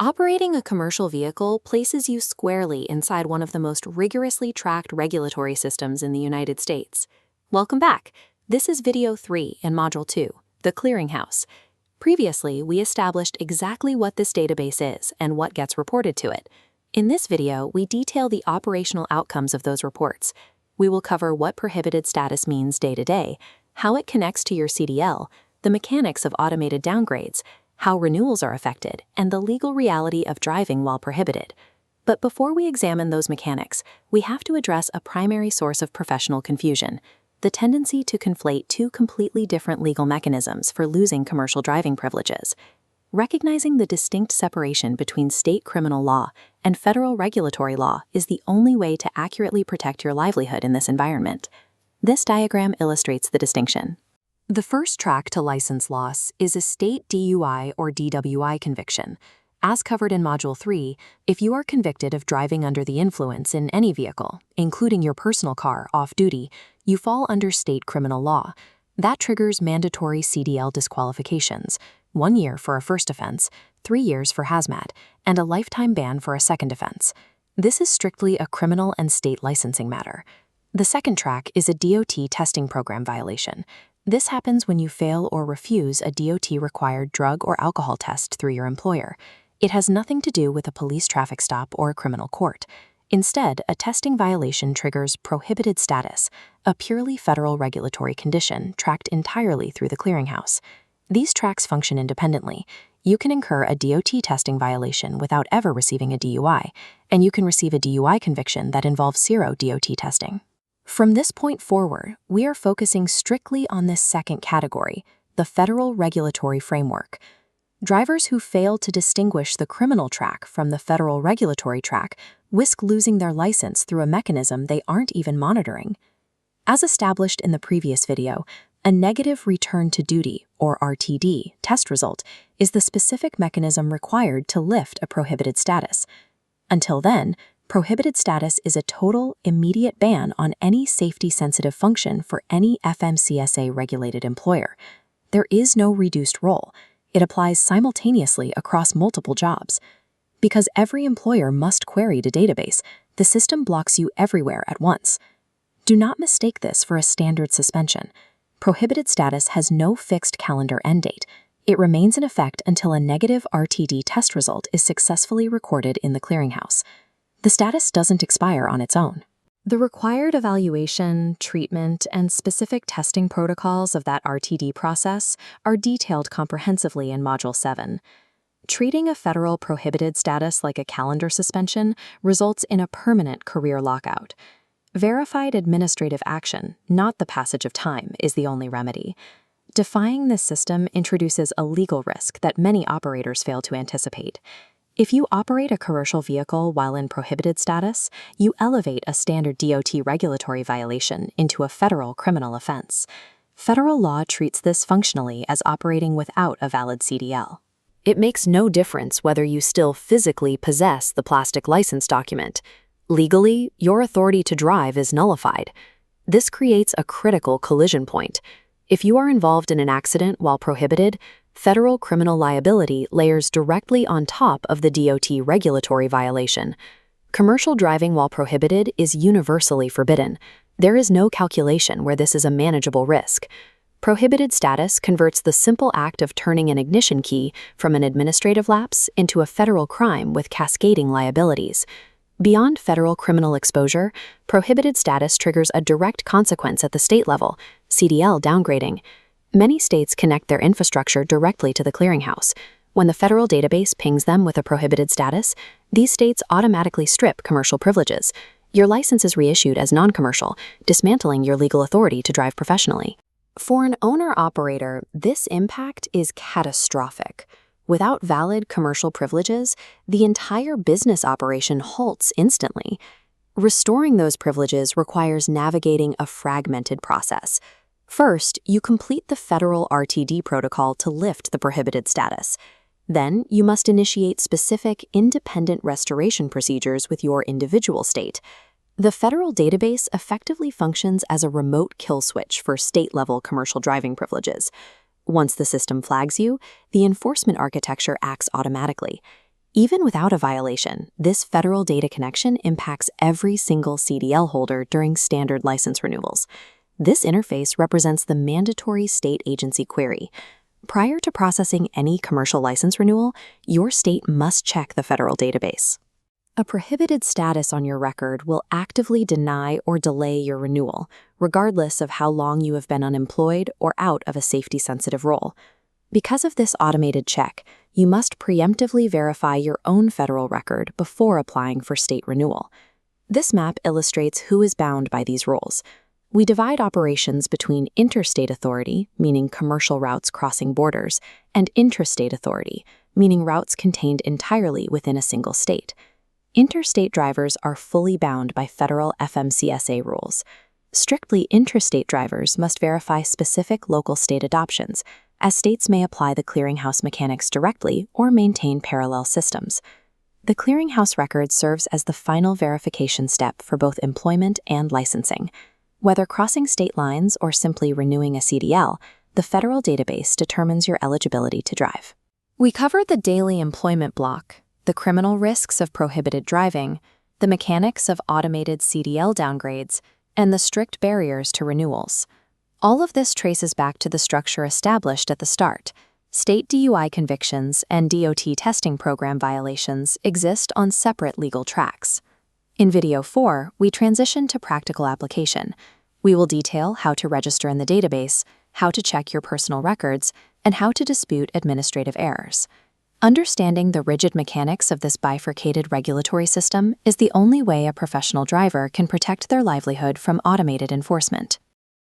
Operating a commercial vehicle places you squarely inside one of the most rigorously tracked regulatory systems in the United States. Welcome back. This is Video 3 in Module 2, the Clearinghouse. Previously, we established exactly what this database is and what gets reported to it. In this video, we detail the operational outcomes of those reports. We will cover what prohibited status means day to day, how it connects to your CDL, the mechanics of automated downgrades, how renewals are affected, and the legal reality of driving while prohibited. But before we examine those mechanics, we have to address a primary source of professional confusion: the tendency to conflate two completely different legal mechanisms for losing commercial driving privileges. Recognizing the distinct separation between state criminal law and federal regulatory law is the only way to accurately protect your livelihood in this environment. This diagram illustrates the distinction. The first track to license loss is a state DUI or DWI conviction. As covered in Module 3, if you are convicted of driving under the influence in any vehicle, including your personal car off-duty, you fall under state criminal law. That triggers mandatory CDL disqualifications: 1 year for a first offense, 3 years for hazmat, and a lifetime ban for a second offense. This is strictly a criminal and state licensing matter. The second track is a DOT testing program violation. This happens when you fail or refuse a DOT-required drug or alcohol test through your employer. It has nothing to do with a police traffic stop or a criminal court. Instead, a testing violation triggers prohibited status, a purely federal regulatory condition tracked entirely through the Clearinghouse. These tracks function independently. You can incur a DOT testing violation without ever receiving a DUI, and you can receive a DUI conviction that involves zero DOT testing. From this point forward, we are focusing strictly on this second category, the federal regulatory framework. Drivers who fail to distinguish the criminal track from the federal regulatory track risk losing their license through a mechanism they aren't even monitoring. As established in the previous video, a negative return to duty, or RTD, test result is the specific mechanism required to lift a prohibited status. Until then, prohibited status is a total, immediate ban on any safety-sensitive function for any FMCSA-regulated employer. There is no reduced role. It applies simultaneously across multiple jobs. Because every employer must query the database, the system blocks you everywhere at once. Do not mistake this for a standard suspension. Prohibited status has no fixed calendar end date. It remains in effect until a negative RTD test result is successfully recorded in the Clearinghouse. The status doesn't expire on its own. The required evaluation, treatment, and specific testing protocols of that RTD process are detailed comprehensively in Module 7. Treating a federal prohibited status like a calendar suspension results in a permanent career lockout. Verified administrative action, not the passage of time, is the only remedy. Defying this system introduces a legal risk that many operators fail to anticipate. If you operate a commercial vehicle while in prohibited status, you elevate a standard DOT regulatory violation into a federal criminal offense. Federal law treats this functionally as operating without a valid CDL. It makes no difference whether you still physically possess the plastic license document. Legally, your authority to drive is nullified. This creates a critical collision point. If you are involved in an accident while prohibited, federal criminal liability layers directly on top of the DOT regulatory violation. Commercial driving while prohibited is universally forbidden. There is no calculation where this is a manageable risk. Prohibited status converts the simple act of turning an ignition key from an administrative lapse into a federal crime with cascading liabilities. Beyond federal criminal exposure, prohibited status triggers a direct consequence at the state level: CDL downgrading. Many states connect their infrastructure directly to the Clearinghouse. When the federal database pings them with a prohibited status, these states automatically strip commercial privileges. Your license is reissued as non-commercial, dismantling your legal authority to drive professionally. For an owner-operator, this impact is catastrophic. Without valid commercial privileges, the entire business operation halts instantly. Restoring those privileges requires navigating a fragmented process. First, you complete the federal RTD protocol to lift the prohibited status. Then, you must initiate specific, independent restoration procedures with your individual state. The federal database effectively functions as a remote kill switch for state-level commercial driving privileges. Once the system flags you, the enforcement architecture acts automatically. Even without a violation, this federal data connection impacts every single CDL holder during standard license renewals. This interface represents the mandatory state agency query. Prior to processing any commercial license renewal, your state must check the federal database. A prohibited status on your record will actively deny or delay your renewal, regardless of how long you have been unemployed or out of a safety-sensitive role. Because of this automated check, you must preemptively verify your own federal record before applying for state renewal. This map illustrates who is bound by these rules. We divide operations between interstate authority, meaning commercial routes crossing borders, and intrastate authority, meaning routes contained entirely within a single state. Interstate drivers are fully bound by federal FMCSA rules. Strictly intrastate drivers must verify specific local state adoptions, as states may apply the clearinghouse mechanics directly or maintain parallel systems. The clearinghouse record serves as the final verification step for both employment and licensing. Whether crossing state lines or simply renewing a CDL, the federal database determines your eligibility to drive. We covered the daily employment block, the criminal risks of prohibited driving, the mechanics of automated CDL downgrades, and the strict barriers to renewals. All of this traces back to the structure established at the start. State DUI convictions and DOT testing program violations exist on separate legal tracks. In Video 4, we transition to practical application. We will detail how to register in the database, how to check your personal records, and how to dispute administrative errors. Understanding the rigid mechanics of this bifurcated regulatory system is the only way a professional driver can protect their livelihood from automated enforcement.